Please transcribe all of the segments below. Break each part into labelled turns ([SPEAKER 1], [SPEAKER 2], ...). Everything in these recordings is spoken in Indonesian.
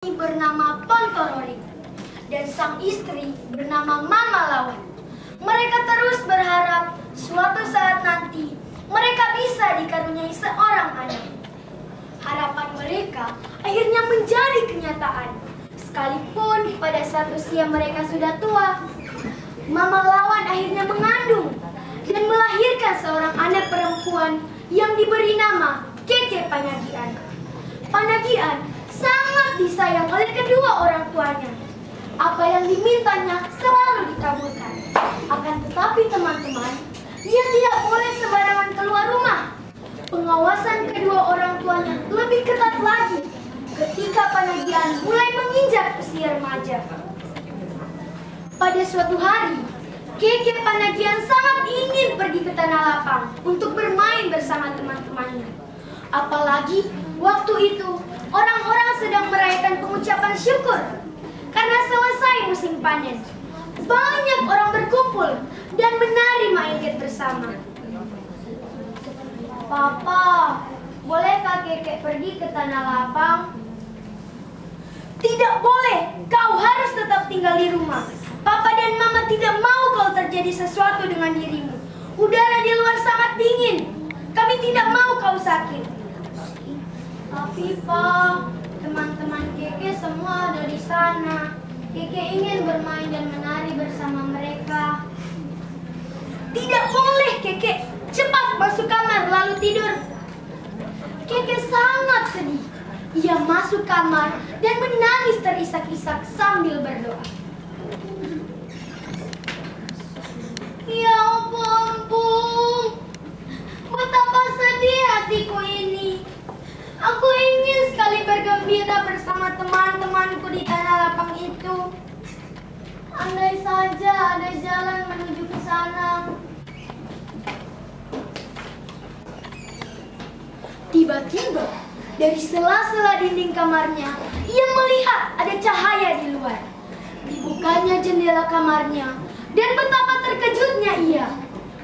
[SPEAKER 1] bernama Pontorori dan sang istri bernama Mama Lawan. Mereka terus berharap suatu saat nanti mereka bisa dikaruniai seorang anak. Harapan mereka akhirnya menjadi kenyataan. Sekalipun pada saat usia mereka sudah tua, Mama Lawan akhirnya mengandung dan melahirkan seorang anak perempuan yang diberi nama Keke Panagian. Panagian sangat disayang oleh kedua orang tuanya. Apa yang dimintanya selalu dikabulkan. Akan tetapi teman-teman, dia tidak boleh sembarangan keluar rumah. Pengawasan kedua orang tuanya lebih ketat lagi ketika Panagian mulai menginjak usia remaja. Pada suatu hari, Keke Panagian sangat ingin pergi ke tanah lapang untuk bermain bersama teman-temannya. Apalagi waktu itu orang-orang sedang merayakan pengucapan syukur karena selesai musim panen. Banyak orang berkumpul dan menari maengket bersama. Papa, bolehkah Keke pergi ke tanah lapang? Tidak boleh, kau harus tetap tinggal di rumah. Papa dan Mama tidak mau kalau terjadi sesuatu dengan dirimu. Udara di luar sangat dingin. Kami tidak mau kau sakit. Tapi Pak, teman-teman Keke semua ada di sana. Keke ingin bermain dan menari bersama mereka. Tidak boleh Keke, cepat masuk kamar lalu tidur. Keke sangat sedih. Ia masuk kamar dan menangis terisak-isak sambil berdoa. Ya ampun, betapa sedih hatiku ini. Aku ingin sekali bergembira bersama teman-temanku di tanah lapang itu. Andai saja ada jalan menuju ke sana. Tiba-tiba, dari sela-sela dinding kamarnya, ia melihat ada cahaya di luar. Dibukanya jendela kamarnya, dan betapa terkejutnya ia.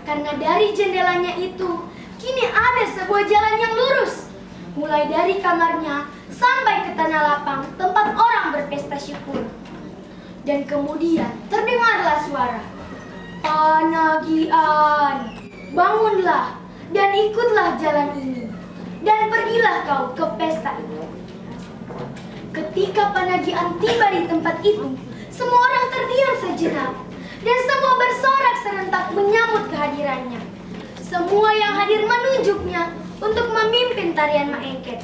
[SPEAKER 1] Karena dari jendelanya itu, kini ada sebuah jalan yang lurus. Mulai dari kamarnya sampai ke tanah lapang tempat orang berpesta syukur. Dan kemudian terdengarlah suara, Panagian, bangunlah dan ikutlah jalan ini. Dan pergilah kau ke pesta itu. Ketika Panagian tiba di tempat itu, semua orang terdiam sejenak. Dan semua bersorak serentak menyambut kehadirannya. Semua yang hadir menunjuknya untuk memimpin tarian maengket.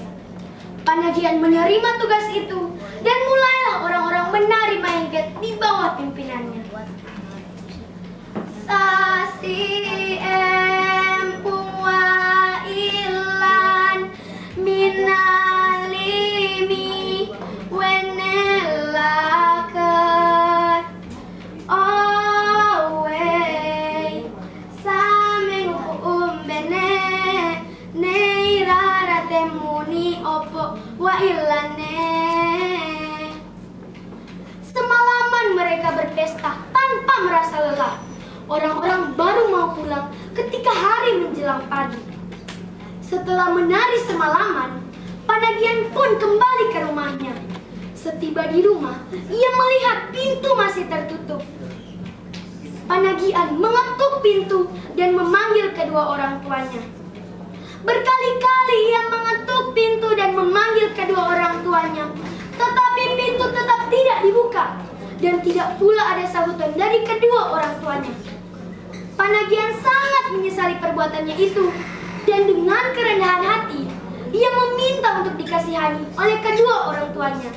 [SPEAKER 1] Panagian menerima tugas itu dan mulailah orang-orang menari maengket di bawah pimpinannya. Sasi empung wa ilan minalimi wenelaker away sameng umbene neirara temuni opo wa ilane. Semalaman mereka berpesta tanpa merasa lelah. Orang-orang baru mau pulang ketika hari menjelang pagi. Setelah menari semalaman, Panagian pun kembali ke rumahnya. Setiba di rumah, ia melihat pintu masih tertutup. Panagian mengetuk pintu dan memanggil kedua orang tuanya. Berkali-kali ia mengetuk pintu dan memanggil kedua orang tuanya, tetapi pintu tetap tidak dibuka dan tidak pula ada sahutan dari kedua orang tuanya. Panagian sangat menyesali perbuatannya itu dan dengan kerendahan hati, ia meminta untuk dikasihani oleh kedua orang tuanya.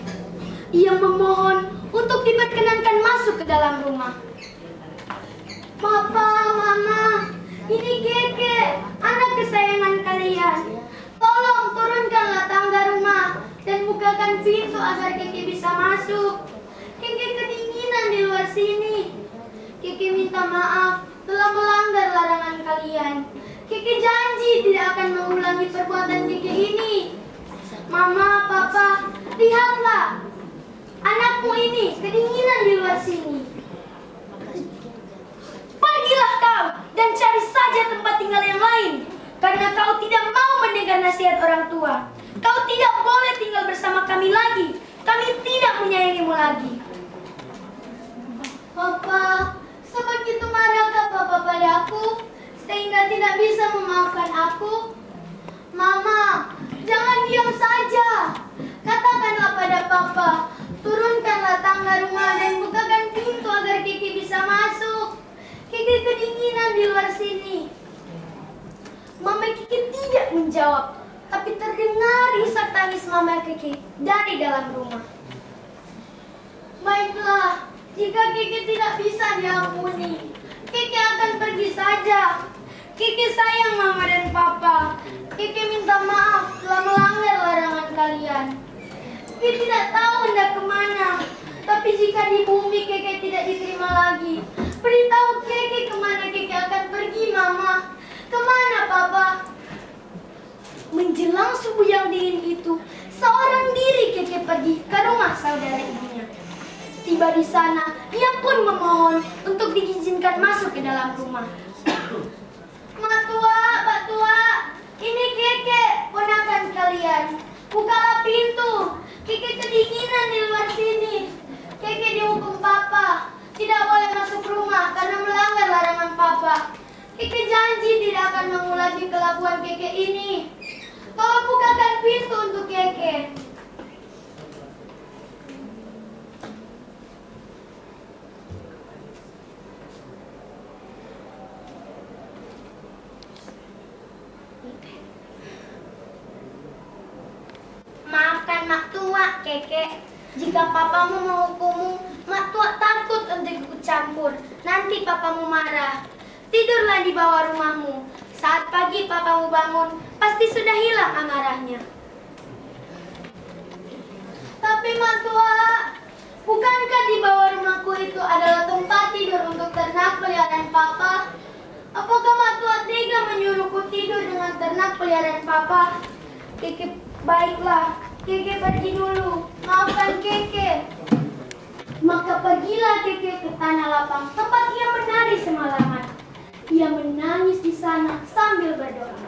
[SPEAKER 1] Ia memohon untuk diperkenankan masuk ke dalam rumah. Papa, Mama, ini Keke, anak kesayangan kalian. Tolong turunkanlah tangga rumah dan bukakan pintu agar Keke bisa masuk. Keke kedinginan di luar sini. Keke minta maaf telah melanggar larangan kalian. Keke janji tidak akan mengulangi perbuatan Keke ini. Mama, Papa, lihatlah. Anakmu ini kedinginan di luar sini. Pergilah kau dan cari saja tempat tinggal yang lain. Karena kau tidak mau mendengar nasihat orang tua. Kau tidak boleh tinggal bersama kami lagi. kami tidak menyayangimu lagi. Papa, sebegitu marahkah Papa padaku sehingga tidak bisa memaafkan aku? Mama, jangan diam saja. Katakanlah pada Papa, turunkanlah tangga rumah dan bukakan pintu agar Kiki bisa masuk. Kiki kedinginan di luar sini. Mama Kiki tidak menjawab, tapi terdengar isak tangis Mama Kiki dari dalam rumah. Baiklah, jika Kiki tidak bisa diampuni, Kiki akan pergi saja. Kiki sayang Mama dan Papa. Kiki minta maaf telah melanggar larangan kalian. Kiki tidak tahu hendak kemana. Tapi jika di bumi Kiki tidak diterima lagi, beritahu Kiki kemana Kiki akan pergi, Mama. Kemana, Papa? Menjelang subuh yang dingin itu, seorang diri Kiki pergi ke rumah saudara ibunya. Tiba di sana, ia pun memohon untuk diizinkan masuk ke dalam rumah. Mak tua, ini Keke, ponakan kalian. Bukalah pintu, Keke kedinginan di luar sini. Keke dihukum Papa, tidak boleh masuk rumah karena melanggar larangan Papa. Keke janji tidak akan mengulangi kelakuan Keke ini. Tolong bukakan pintu untuk Keke. Maafkan Mak Tua, Keke. Jika papamu menghukummu, Mak Tua takut untuk ikut campur. Nanti papamu marah. Tidurlah di bawah rumahmu. Saat pagi papamu bangun, pasti sudah hilang amarahnya. Tapi Mak Tua, bukankah di bawah rumahku itu adalah tempat tidur untuk ternak peliharaan Papa? Apakah Mak Tua tega menyuruhku tidur dengan ternak peliharaan Papa? Keke, baiklah, Keke pergi dulu. Maafkan Keke. Maka pergilah Keke ke tanah lapang tempat ia menari semalaman. Ia menangis di sana sambil berdoa.